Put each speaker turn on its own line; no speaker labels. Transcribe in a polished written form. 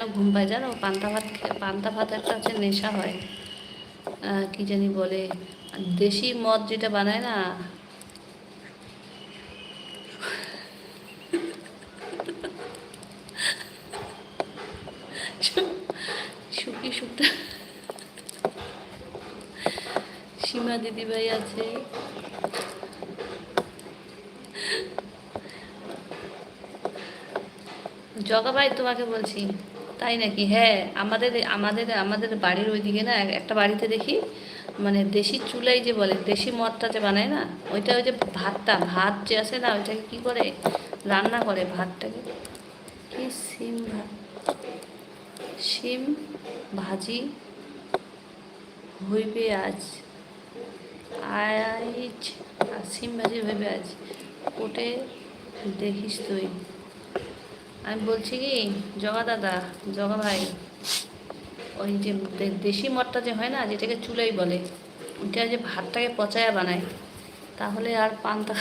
ঘুম পায় জানো, পান্তা ভাত একটা হচ্ছে নেশা হয়। কি জানি বলে, দেশি মদ যেটা বানায় না, শুকি শুকটা। সীমা দিদিভাই আছে, জগা ভাই তোমাকে বলছি। তাই নাকি? হ্যাঁ, আমাদের আমাদের আমাদের বাড়ির ওইদিকে না একটা বাড়িতে দেখি, মানে দেশি চুলাই যে বলে, দেশি মদটা যে বানায় না, ওইটা ওই যে ভাত যে আছে না, ওইটাকে কি করে রান্না করে ভাতটাকে, কি শিম ভাজি হইবে আজ, আইজ আর শিম ভাজি হইবে আজ, ওটে দেখিস তুই। আমি বলছি কি, জগা দাদা, জগা ভাই, ওই যে দেশি মদটা যে হয় না, যেটাকে চুলাই বলে, ওইটা যে ভাতটাকে পচায়া বানায়, তাহলে আর পান্তা